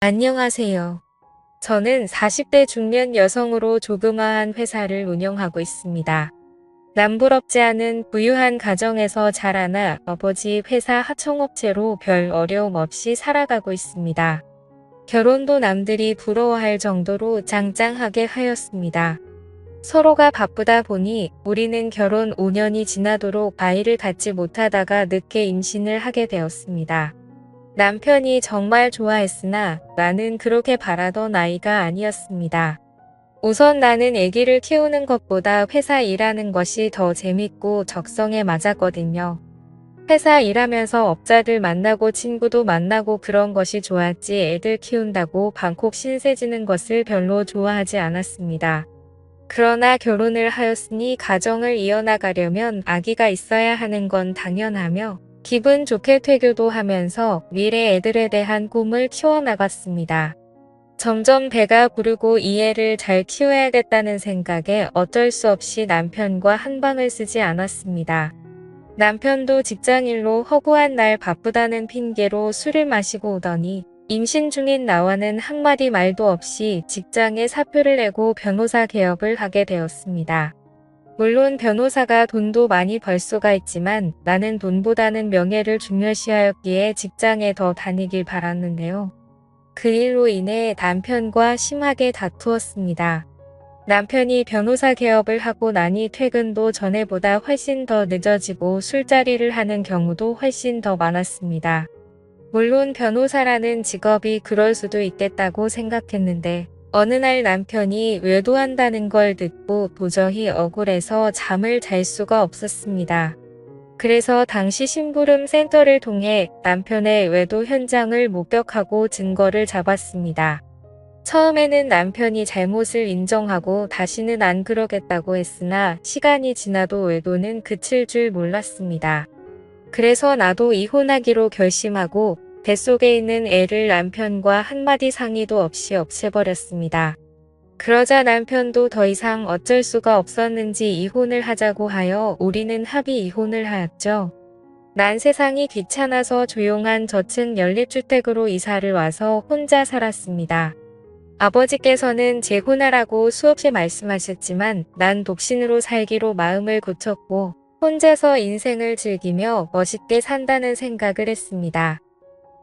안녕하세요. 저는 40대 중년 여성으로 조그마한 회사를 운영하고 있습니다. 남부럽지 않은 부유한 가정에서 자라나 아버지 회사 하청업체로 별 어려움 없이 살아가고 있습니다. 결혼도 남들이 부러워할 정도로 짱짱하게 하였습니다. 서로가 바쁘다 보니 우리는 결혼 5년이 지나도록 아이를 갖지 못하다가 늦게 임신을 하게 되었습니다. 남편이 정말 좋아했으나 나는 그렇게 바라던 아이가 아니었습니다. 우선 나는 아기를 키우는 것보다 회사 일하는 것이 더 재밌고 적성에 맞았거든요. 회사 일하면서 업자들 만나고 친구도 만나고 그런 것이 좋았지 애들 키운다고 방콕 신세 지는 것을 별로 좋아하지 않았습니다. 그러나 결혼을 하였으니 가정을 이어나가려면 아기가 있어야 하는 건 당연하며 기분 좋게 퇴교도 하면서 미래 애들에 대한 꿈을 키워나갔습니다. 점점 배가 부르고 이 애를 잘 키워야겠다는 생각에 어쩔 수 없이 남편과 한방을 쓰지 않았습니다. 남편도 직장일로 허구한 날 바쁘다는 핑계로 술을 마시고 오더니 임신 중인 나와는 한마디 말도 없이 직장에 사표를 내고 변호사 개업을 하게 되었습니다. 물론 변호사가 돈도 많이 벌 수가 있지만 나는 돈보다는 명예를 중요시하였기에 직장에 더 다니길 바랐는데요. 그 일로 인해 남편과 심하게 다투었습니다. 남편이 변호사 개업을 하고 나니 퇴근도 전에보다 훨씬 더 늦어지고 술자리를 하는 경우도 훨씬 더 많았습니다. 물론 변호사라는 직업이 그럴 수도 있겠다고 생각했는데 어느 날 남편이 외도한다는 걸 듣고 도저히 억울해서 잠을 잘 수가 없었습니다. 그래서 당시 심부름 센터를 통해 남편의 외도 현장을 목격하고 증거를 잡았습니다. 처음에는 남편이 잘못을 인정하고 다시는 안 그러겠다고 했으나 시간이 지나도 외도는 그칠 줄 몰랐습니다. 그래서 나도 이혼하기로 결심하고 뱃속에 있는 애를 남편과 한마디 상의도 없이 없애버렸습니다. 그러자 남편도 더 이상 어쩔 수가 없었는지 이혼을 하자고 하여 우리는 합의 이혼을 하였죠. 난 세상이 귀찮아서 조용한 저층 연립주택으로 이사를 와서 혼자 살았습니다. 아버지께서는 재혼하라고 수없이 말씀하셨지만 난 독신으로 살기로 마음을 굳혔고 혼자서 인생을 즐기며 멋있게 산다는 생각을 했습니다.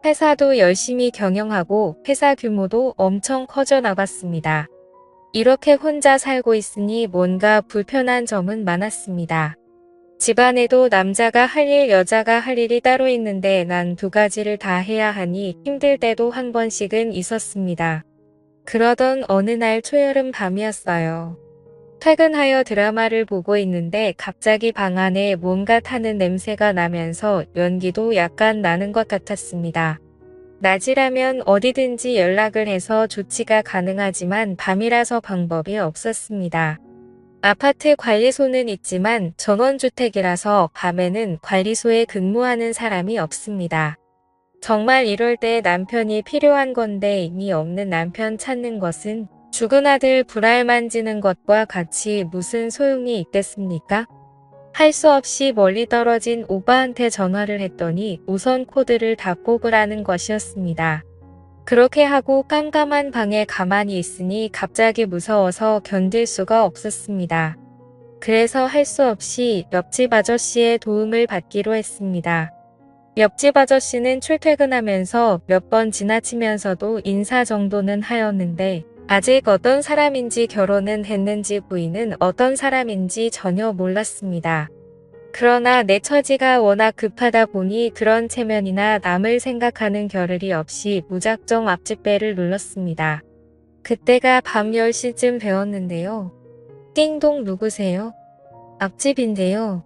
회사도 열심히 경영하고 회사 규모도 엄청 커져 나갔습니다. 이렇게 혼자 살고 있으니 뭔가 불편한 점은 많았습니다. 집안에도 남자가 할 일, 여자가 할 일이 따로 있는데 난 두 가지를 다 해야 하니 힘들 때도 한 번씩은 있었습니다. 그러던 어느 날 초여름 밤이었어요. 퇴근하여 드라마를 보고 있는데 갑자기 방 안에 뭔가 타는 냄새가 나면서 연기도 약간 나는 것 같았습니다. 낮이라면 어디든지 연락을 해서 조치가 가능하지만 밤이라서 방법이 없었습니다. 아파트 관리소는 있지만 전원주택이라서 밤에는 관리소에 근무하는 사람이 없습니다. 정말 이럴 때 남편이 필요한 건데 이미 없는 남편 찾는 것은 죽은 아들 불알 만지는 것과 같이 무슨 소용이 있겠습니까? 할 수 없이 멀리 떨어진 오빠한테 전화를 했더니 우선 코드를 다 꼽으라는 것이었습니다. 그렇게 하고 깜깜한 방에 가만히 있으니 갑자기 무서워서 견딜 수가 없었습니다. 그래서 할 수 없이 옆집 아저씨의 도움을 받기로 했습니다. 옆집 아저씨는 출퇴근하면서 몇 번 지나치면서도 인사 정도는 하였는데 아직 어떤 사람인지 결혼은 했는지 부인은 어떤 사람인지 전혀 몰랐습니다. 그러나 내 처지가 워낙 급하다 보니 그런 체면이나 남을 생각하는 겨를이 없이 무작정 앞집배를 눌렀습니다. 그때가 밤 10시쯤 되었는데요. 띵동 누구세요? 앞집인데요.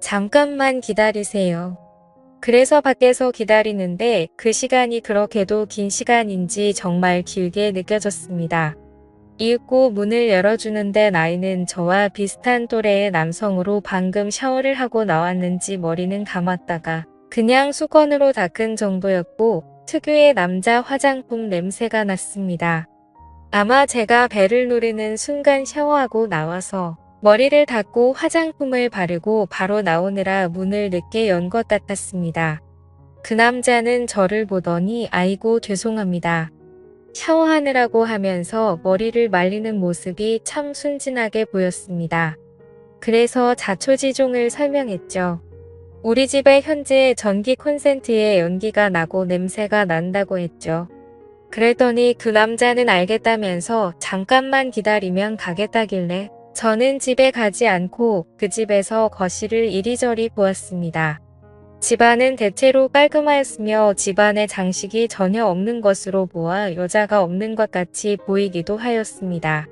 잠깐만 기다리세요. 그래서 밖에서 기다리는데 그 시간이 그렇게도 긴 시간인지 정말 길게 느껴졌습니다. 이윽고 문을 열어주는데 나이는 저와 비슷한 또래의 남성으로 방금 샤워를 하고 나왔는지 머리는 감았다가 그냥 수건으로 닦은 정도였고 특유의 남자 화장품 냄새가 났습니다. 아마 제가 배를 누르는 순간 샤워하고 나와서 머리를 닦고 화장품을 바르고 바로 나오느라 문을 늦게 연 것 같았습니다. 그 남자는 저를 보더니 아이고 죄송합니다. 샤워하느라고 하면서 머리를 말리는 모습이 참 순진하게 보였습니다. 그래서 자초지종을 설명했죠. 우리 집에 현재 전기 콘센트에 연기가 나고 냄새가 난다고 했죠. 그랬더니 그 남자는 알겠다면서 잠깐만 기다리면 가겠다길래 저는 집에 가지 않고 그 집에서 거실을 이리저리 보았습니다. 집안은 대체로 깔끔하였으며 집안에 장식이 전혀 없는 것으로 보아 여자가 없는 것 같이 보이기도 하였습니다.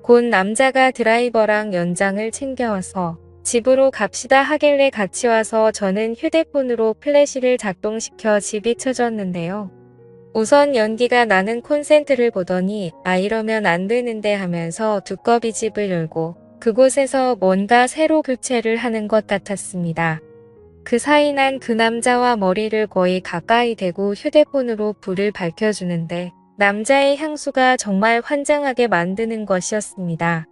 곧 남자가 드라이버랑 연장을 챙겨와서 집으로 갑시다 하길래 같이 와서 저는 휴대폰으로 플래시를 작동시켜 집이 켜졌는데요. 우선 연기가 나는 콘센트를 보더니 이러면 안 되는데 하면서 두꺼비 집을 열고 그곳에서 뭔가 새로 교체를 하는 것 같았습니다. 그 사이 난 그 남자와 머리를 거의 가까이 대고 휴대폰으로 불을 밝혀주는데 남자의 향수가 정말 환장하게 만드는 것이었습니다.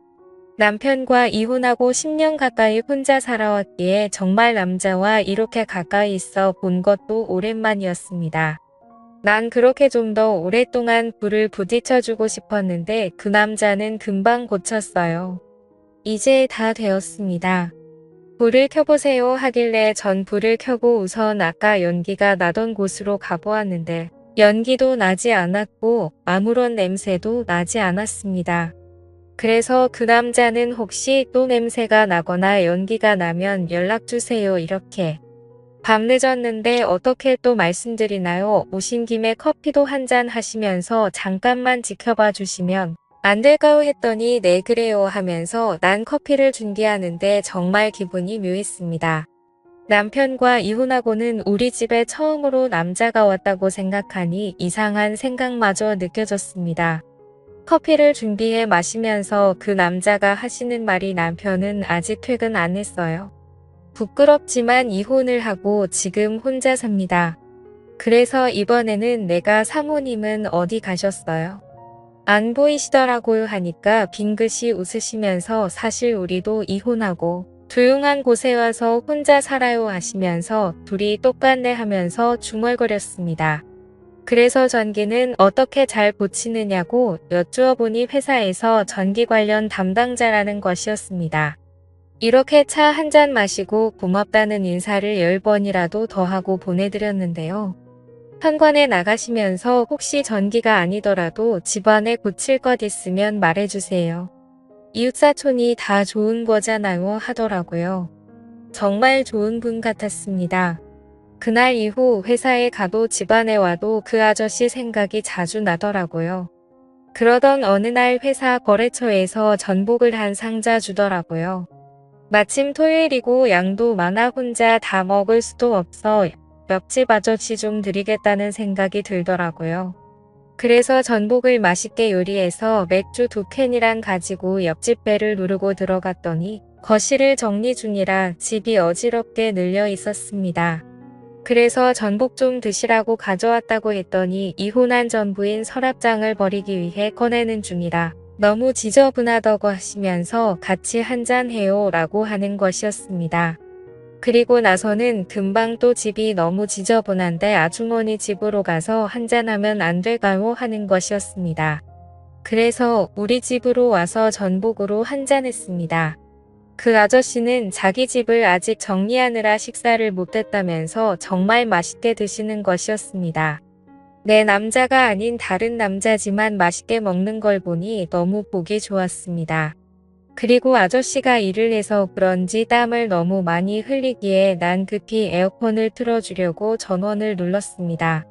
남편과 이혼하고 10년 가까이 혼자 살아왔기에 정말 남자와 이렇게 가까이 있어 본 것도 오랜만이었습니다. 난 그렇게 좀 더 오랫동안 불을 부딪혀주고 싶었는데 그 남자는 금방 고쳤어요. 이제 다 되었습니다. 불을 켜보세요 하길래 전 불을 켜고 우선 아까 연기가 나던 곳으로 가보았는데 연기도 나지 않았고 아무런 냄새도 나지 않았습니다. 그래서 그 남자는 혹시 또 냄새가 나거나 연기가 나면 연락주세요 이렇게. 밤늦었는데 어떻게 또 말씀드리나요? 오신 김에 커피도 한잔 하시면서 잠깐만 지켜봐 주시면 안 될까요? 했더니 네 그래요 하면서 난 커피를 준비하는데 정말 기분이 묘했습니다. 남편과 이혼하고는 우리 집에 처음으로 남자가 왔다고 생각하니 이상한 생각마저 느껴졌습니다. 커피를 준비해 마시면서 그 남자가 하시는 말이 남편은 아직 퇴근 안 했어요. 부끄럽지만 이혼을 하고 지금 혼자 삽니다. 그래서 이번에는 내가 사모님은 어디 가셨어요? 안 보이시더라고요 하니까 빙긋이 웃으시면서 사실 우리도 이혼하고 조용한 곳에 와서 혼자 살아요 하시면서 둘이 똑같네 하면서 중얼거렸습니다. 그래서 전기는 어떻게 잘 고치느냐고 여쭈어 보니 회사에서 전기 관련 담당자라는 것이었습니다. 이렇게 차 한 잔 마시고 고맙다는 인사를 10번이라도 더 하고 보내드렸는데요. 현관에 나가시면서 혹시 전기가 아니더라도 집안에 고칠 것 있으면 말해주세요. 이웃사촌이 다 좋은 거잖아요 하더라고요. 정말 좋은 분 같았습니다. 그날 이후 회사에 가도 집안에 와도 그 아저씨 생각이 자주 나더라고요. 그러던 어느 날 회사 거래처에서 전복을 한 상자 주더라고요. 마침 토요일이고 양도 많아 혼자 다 먹을 수도 없어 옆집 아저씨 좀 드리겠다는 생각이 들더라고요. 그래서 전복을 맛있게 요리해서 맥주 2캔이랑 가지고 옆집 배를 누르고 들어갔더니 거실을 정리 중이라 집이 어지럽게 늘려 있었습니다. 그래서 전복 좀 드시라고 가져왔다고 했더니 이혼한 전부인 서랍장을 버리기 위해 꺼내는 중이라 너무 지저분하다고 하시면서 같이 한잔해요 라고 하는 것이었습니다. 그리고 나서는 금방 또 집이 너무 지저분한데 아주머니 집으로 가서 한잔하면 안 될까요? 하는 것이었습니다. 그래서 우리 집으로 와서 전복으로 한잔했습니다. 그 아저씨는 자기 집을 아직 정리하느라 식사를 못했다면서 정말 맛있게 드시는 것이었습니다. 내 남자가 아닌 다른 남자지만 맛있게 먹는 걸 보니 너무 보기 좋았습니다. 그리고 아저씨가 일을 해서 그런지 땀을 너무 많이 흘리기에 난 급히 에어컨을 틀어주려고 전원을 눌렀습니다.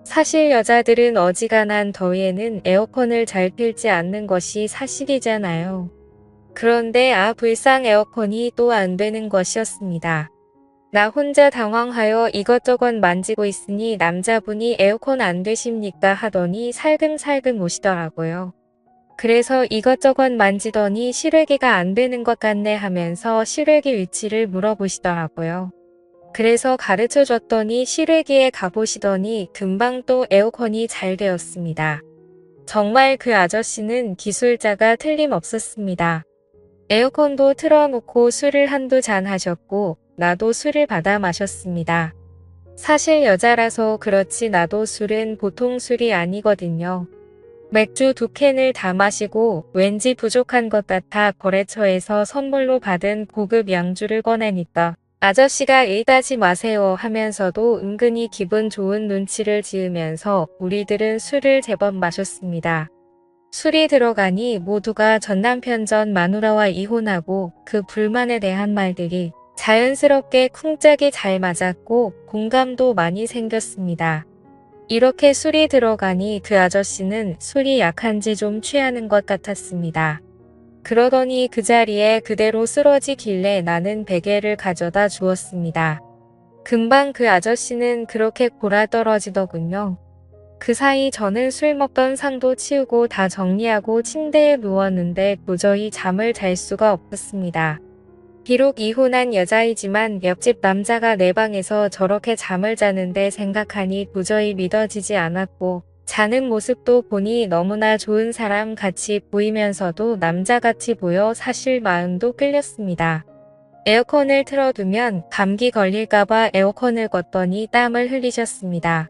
사실 여자들은 어지간한 더위에는 에어컨을 잘 필지 않는 것이 사실이잖아요. 그런데 불상 에어컨이 또 안 되는 것이었습니다. 나 혼자 당황하여 이것저것 만지고 있으니 남자분이 에어컨 안 되십니까 하더니 살금살금 오시더라고요. 그래서 이것저것 만지더니 실외기가 안 되는 것 같네 하면서 실외기 위치를 물어보시더라고요. 그래서 가르쳐 줬더니 실외기에 가보시더니 금방 또 에어컨이 잘 되었습니다. 정말 그 아저씨는 기술자가 틀림없었습니다. 에어컨도 틀어놓고 술을 한두 잔 하셨고 나도 술을 받아 마셨습니다. 사실 여자라서 그렇지 나도 술은 보통 술이 아니거든요. 맥주 2캔을 다 마시고 왠지 부족한 것 같아 거래처에서 선물로 받은 고급 양주를 꺼내니까 아저씨가 일따지 마세요 하면서도 은근히 기분 좋은 눈치를 지으면서 우리들은 술을 제법 마셨습니다. 술이 들어가니 모두가 전남편 전 마누라와 이혼하고 그 불만에 대한 말들이 자연스럽게 쿵짝이 잘 맞았고 공감도 많이 생겼습니다. 이렇게 술이 들어가니 그 아저씨는 술이 약한지 좀 취하는 것 같았습니다. 그러더니 그 자리에 그대로 쓰러지길래 나는 베개를 가져다 주었습니다. 금방 그 아저씨는 그렇게 골아떨어지더군요. 그 사이 저는 술 먹던 상도 치우고 다 정리하고 침대에 누웠는데 도저히 잠을 잘 수가 없었습니다. 비록 이혼한 여자이지만 옆집 남자가 내 방에서 저렇게 잠을 자는데 생각하니 도저히 믿어지지 않았고 자는 모습도 보니 너무나 좋은 사람 같이 보이면서도 남자같이 보여 사실 마음도 끌렸습니다. 에어컨을 틀어두면 감기 걸릴까봐 에어컨을 껐더니 땀을 흘리셨습니다.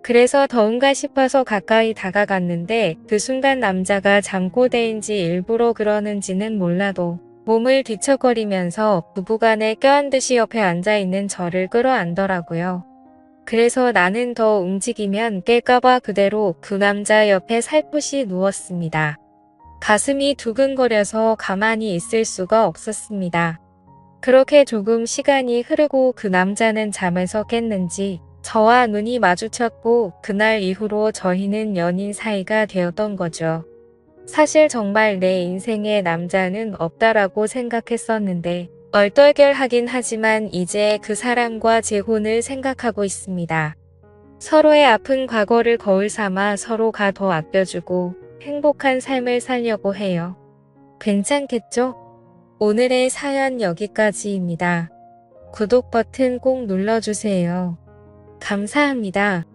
그래서 더운가 싶어서 가까이 다가갔는데 그 순간 남자가 잠꼬대인지 일부러 그러는지는 몰라도 몸을 뒤척거리면서 부부간에 껴안듯이 옆에 앉아있는 저를 끌어안더라고요. 그래서 나는 더 움직이면 깰까봐 그대로 그 남자 옆에 살포시 누웠습니다. 가슴이 두근거려서 가만히 있을 수가 없었습니다. 그렇게 조금 시간이 흐르고 그 남자는 잠에서 깼는지 저와 눈이 마주쳤고 그날 이후로 저희는 연인 사이가 되었던 거죠. 사실 정말 내 인생에 남자는 없다라고 생각했었는데 얼떨결하긴 하지만 이제 그 사람과 재혼을 생각하고 있습니다. 서로의 아픈 과거를 거울 삼아 서로가 더 아껴주고 행복한 삶을 살려고 해요. 괜찮겠죠? 오늘의 사연 여기까지입니다. 구독 버튼 꼭 눌러주세요. 감사합니다.